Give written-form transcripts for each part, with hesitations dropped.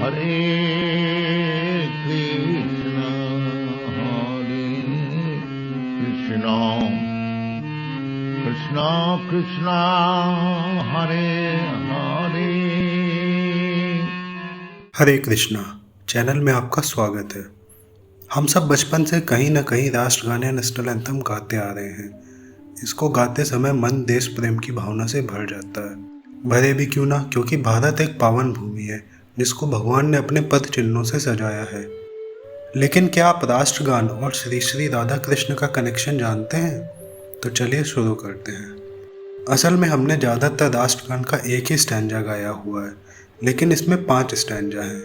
हरे कृष्णा कृष्णा कृष्णा हरे हरे। हरे Krishna channel में आपका स्वागत है। हम सब बचपन से कहीं न कहीं राष्ट्रगान या नेशनल एंथम गाते आ रहे हैं। इसको गाते समय मन देश प्रेम की भावना से भर जाता है। भरे भी क्यों ना, क्योंकि भारत एक पावन भूमि है जिसको भगवान ने अपने पद चिन्हों से सजाया है। लेकिन क्या आप राष्ट्रगान और श्री श्री राधा कृष्ण का कनेक्शन जानते हैं? तो चलिए शुरू करते हैं। असल में हमने ज़्यादातर राष्ट्रगान का एक ही स्टैंजा गाया हुआ है, लेकिन इसमें 5 स्टैंजा हैं,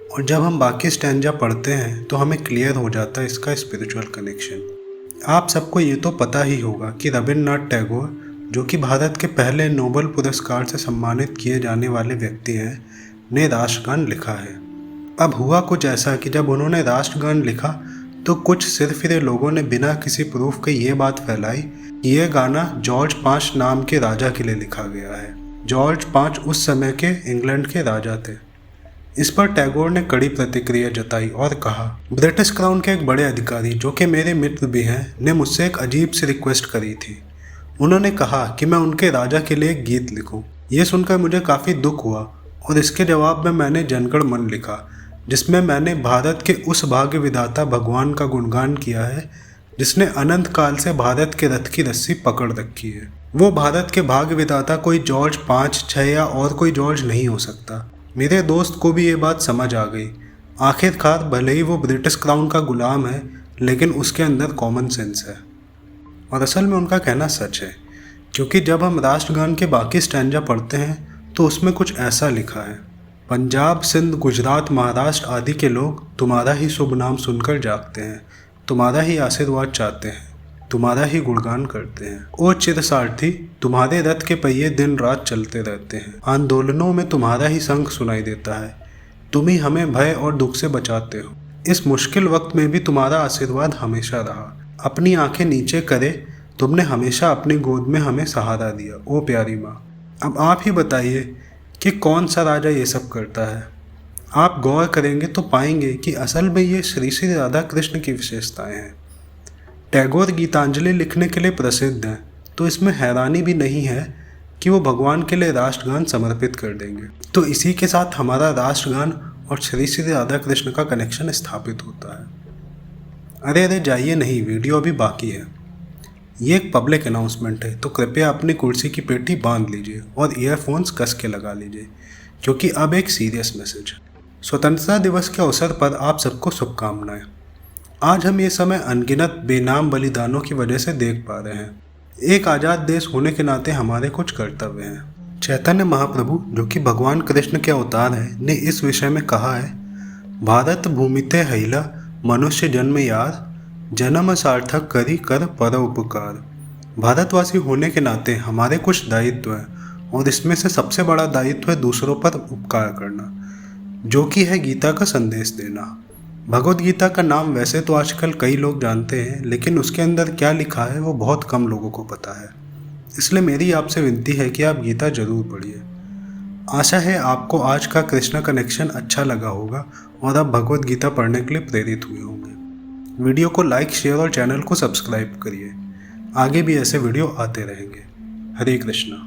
और जब हम बाकी स्टैंजा पढ़ते हैं तो हमें क्लियर हो जाता है इसका स्पिरिचुअल कनेक्शन। आप सबको ये तो पता ही होगा कि रविन्द्रनाथ टैगोर, जो कि भारत के पहले नोबेल पुरस्कार से सम्मानित किए जाने वाले व्यक्ति हैं, ने राष्ट्रगान लिखा है। अब हुआ कुछ ऐसा कि जब उन्होंने राष्ट्रगान लिखा तो कुछ सिरफिरे लोगों ने बिना किसी प्रूफ के ये बात फैलाई कि ये गाना जॉर्ज 5 नाम के राजा के लिए लिखा गया है। जॉर्ज 5 उस समय के इंग्लैंड के राजा थे। इस पर टैगोर ने कड़ी प्रतिक्रिया जताई और कहा, ब्रिटिश क्राउन के एक बड़े अधिकारी, जो कि मेरे मित्र भी हैं, ने मुझसे एक अजीब सी रिक्वेस्ट करी थी। उन्होंने कहा कि मैं उनके राजा के लिए एक गीत लिखूं। ये सुनकर मुझे काफ़ी दुख हुआ और इसके जवाब में मैंने जनगण मन लिखा, जिसमें मैंने भारत के उस भाग्य विधाता भगवान का गुणगान किया है जिसने अनंत काल से भारत के रथ की रस्सी पकड़ रखी है। वो भारत के भाग्य विधाता कोई जॉर्ज 5, 6 या और कोई जॉर्ज नहीं हो सकता। मेरे दोस्त को भी ये बात समझ आ गई। आखिरकार भले ही वो ब्रिटिश क्राउन का गुलाम है, लेकिन उसके अंदर कॉमन सेंस है। और असल में उनका कहना सच है, क्योंकि जब हम राष्ट्रगान के बाकी स्टैंजा पढ़ते हैं तो उसमें कुछ ऐसा लिखा है, पंजाब, सिंध, गुजरात, महाराष्ट्र आदि के लोग तुम्हारा ही शुभ नाम सुनकर जागते हैं, तुम्हारा ही आशीर्वाद चाहते हैं, तुम्हारा ही गुणगान करते हैं। ओ चिरसारथी, तुम्हारे रथ के पहिए दिन रात चलते रहते हैं, आंदोलनों में तुम्हारा ही शंख सुनाई देता है, तुम ही हमें भय और दुख से बचाते हो। इस मुश्किल वक्त में भी तुम्हारा आशीर्वाद हमेशा रहा। अपनी आंखें नीचे करे तुमने हमेशा अपनी गोद में हमें सहारा दिया, ओ प्यारी माँ। अब आप ही बताइए कि कौन सा राजा ये सब करता है। आप गौर करेंगे तो पाएंगे कि असल में ये श्री श्री राधा कृष्ण की विशेषताएं हैं। टैगोर गीतांजलि लिखने के लिए प्रसिद्ध हैं, तो इसमें हैरानी भी नहीं है कि वो भगवान के लिए राष्ट्रगान समर्पित कर देंगे। तो इसी के साथ हमारा राष्ट्रगान और श्री श्री राधा कृष्ण का कनेक्शन स्थापित होता है। अरे जाइए नहीं, वीडियो अभी बाकी है। ये एक पब्लिक अनाउंसमेंट है, तो कृपया अपनी कुर्सी की पेटी बांध लीजिए और ईयरफोन्स कस के लगा लीजिए, क्योंकि अब एक सीरियस मैसेज है। स्वतंत्रता दिवस के अवसर पर आप सबको शुभकामनाएं। आज हम ये समय अनगिनत बेनाम बलिदानों की वजह से देख पा रहे हैं। एक आज़ाद देश होने के नाते हमारे कुछ कर्तव्य हैं। चैतन्य महाप्रभु, जो कि भगवान कृष्ण के अवतार हैं, ने इस विषय में कहा है, भारत भूमिते हैला मनुष्य जन्म यार, जन्म सार्थक करी कर परोपकार। भारतवासी होने के नाते हमारे कुछ दायित्व हैं, और इसमें से सबसे बड़ा दायित्व है दूसरों पर उपकार करना, जो कि है गीता का संदेश देना। भगवद गीता का नाम वैसे तो आजकल कई लोग जानते हैं, लेकिन उसके अंदर क्या लिखा है वो बहुत कम लोगों को पता है। इसलिए मेरी आपसे विनती है कि आप गीता जरूर पढ़िए। आशा है आपको आज का कृष्ण कनेक्शन अच्छा लगा होगा और आप भगवद गीता पढ़ने के लिए प्रेरित हुए होंगे। वीडियो को लाइक, शेयर और चैनल को सब्सक्राइब करिए। आगे भी ऐसे वीडियो आते रहेंगे। हरे कृष्णा।